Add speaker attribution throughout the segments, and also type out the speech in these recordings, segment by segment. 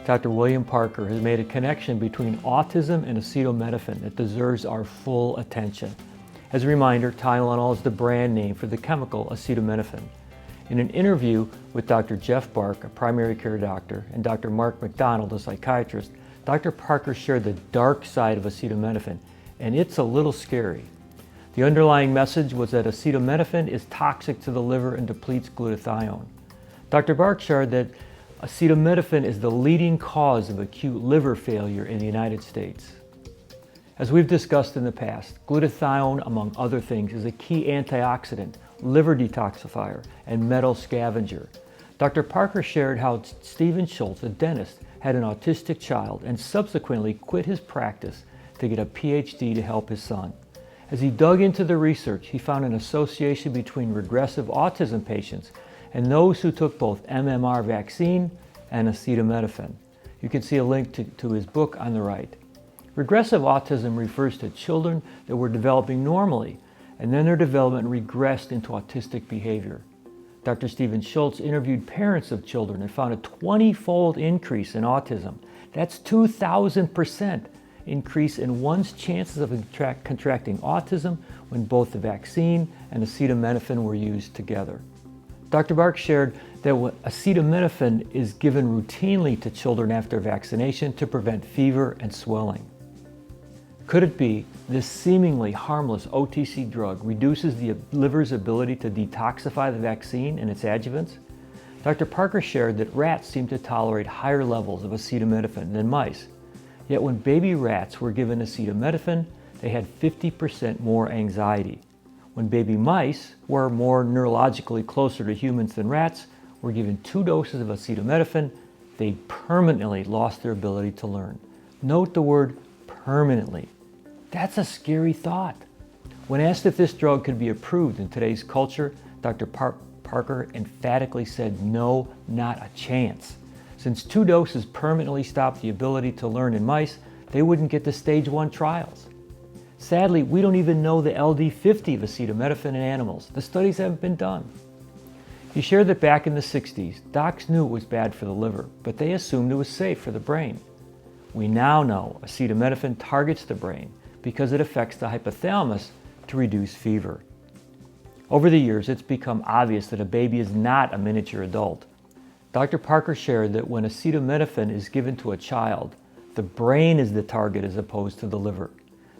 Speaker 1: Dr. William Parker has made a connection between autism and acetaminophen that deserves our full attention. As a reminder, Tylenol is the brand name for the chemical acetaminophen. In an interview with Dr. Jeff Bark, a primary care doctor, and Dr. Mark McDonald, a psychiatrist, Dr. Parker shared the dark side of acetaminophen, and it's a little scary. The underlying message was that acetaminophen is toxic to the liver and depletes glutathione. Dr. Bark shared that acetaminophen is the leading cause of acute liver failure in the United States. As we've discussed in the past, glutathione, among other things, is a key antioxidant, liver detoxifier, and metal scavenger. Dr. Parker shared how Stephen Schultz, a dentist, had an autistic child and subsequently quit his practice to get a PhD to help his son. As he dug into the research, he found an association between regressive autism patients and those who took both MMR vaccine and acetaminophen. You can see a link to his book on the right. Regressive autism refers to children that were developing normally, and then their development regressed into autistic behavior. Dr. Stephen Schultz interviewed parents of children and found a 20-fold increase in autism. That's 2,000% increase in one's chances of contracting autism when both the vaccine and acetaminophen were used together. Dr. Bark shared that acetaminophen is given routinely to children after vaccination to prevent fever and swelling. Could it be this seemingly harmless OTC drug reduces the liver's ability to detoxify the vaccine and its adjuvants? Dr. Parker shared that rats seem to tolerate higher levels of acetaminophen than mice. Yet when baby rats were given acetaminophen, they had 50% more anxiety. When baby mice, who are more neurologically closer to humans than rats, were given 2 doses of acetaminophen, they permanently lost their ability to learn. Note the word permanently. That's a scary thought. When asked if this drug could be approved in today's culture, Dr. Parker emphatically said no, not a chance. Since 2 doses permanently stop the ability to learn in mice, they wouldn't get to stage 1 trials. Sadly, we don't even know the LD50 of acetaminophen in animals. The studies haven't been done. He shared that back in the 60s, docs knew it was bad for the liver, but they assumed it was safe for the brain. We now know acetaminophen targets the brain because it affects the hypothalamus to reduce fever. Over the years, it's become obvious that a baby is not a miniature adult. Dr. Parker shared that when acetaminophen is given to a child, the brain is the target as opposed to the liver.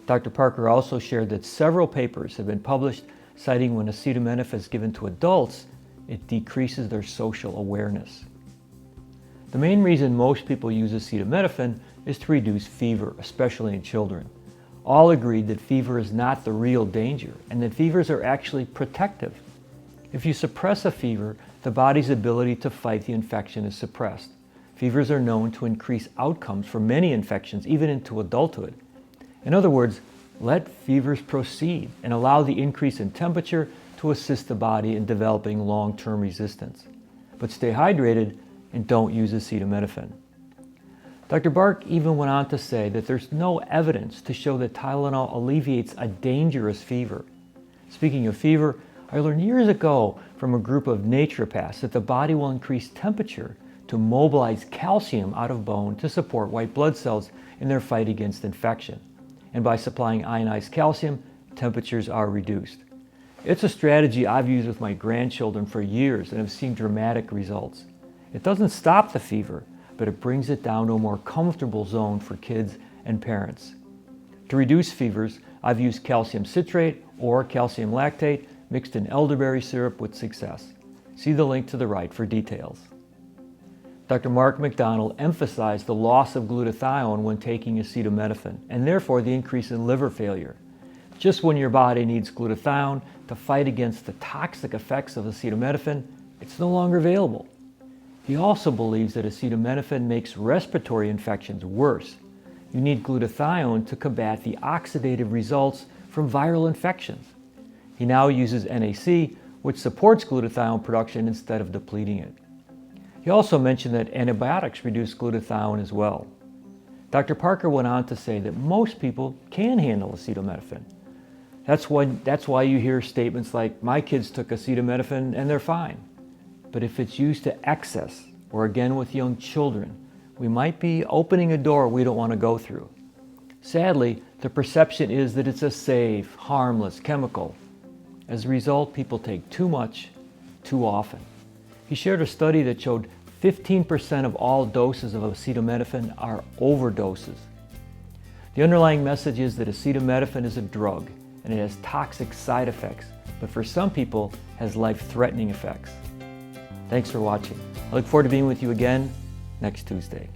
Speaker 1: Dr. Parker also shared that several papers have been published citing when acetaminophen is given to adults, it decreases their social awareness. The main reason most people use acetaminophen is to reduce fever, especially in children. All agreed that fever is not the real danger and that fevers are actually protective. If you suppress a fever, the body's ability to fight the infection is suppressed. Fevers are known to increase outcomes for many infections, even into adulthood. In other words, let fevers proceed and allow the increase in temperature to assist the body in developing long-term resistance. But stay hydrated and don't use acetaminophen. Dr. Bark even went on to say that there's no evidence to show that Tylenol alleviates a dangerous fever. Speaking of fever, I learned years ago from a group of naturopaths that the body will increase temperature to mobilize calcium out of bone to support white blood cells in their fight against infection. And by supplying ionized calcium, temperatures are reduced. It's a strategy I've used with my grandchildren for years and have seen dramatic results. It doesn't stop the fever, but it brings it down to a more comfortable zone for kids and parents. To reduce fevers, I've used calcium citrate or calcium lactate mixed in elderberry syrup with success. See the link to the right for details. Dr. Mark McDonald emphasized the loss of glutathione when taking acetaminophen, and therefore the increase in liver failure. Just when your body needs glutathione to fight against the toxic effects of acetaminophen, it's no longer available. He also believes that acetaminophen makes respiratory infections worse. You need glutathione to combat the oxidative results from viral infections. He now uses NAC, which supports glutathione production instead of depleting it. He also mentioned that antibiotics reduce glutathione as well. Dr. Parker went on to say that most people can handle acetaminophen. That's why you hear statements like, "My kids took acetaminophen and they're fine." But if it's used to excess, or again with young children, we might be opening a door we don't want to go through. Sadly, the perception is that it's a safe, harmless chemical. As a result, people take too much, too often. He shared a study that showed 15% of all doses of acetaminophen are overdoses. The underlying message is that acetaminophen is a drug and it has toxic side effects, but for some people has life-threatening effects. Thanks for watching. I look forward to being with you again next Tuesday.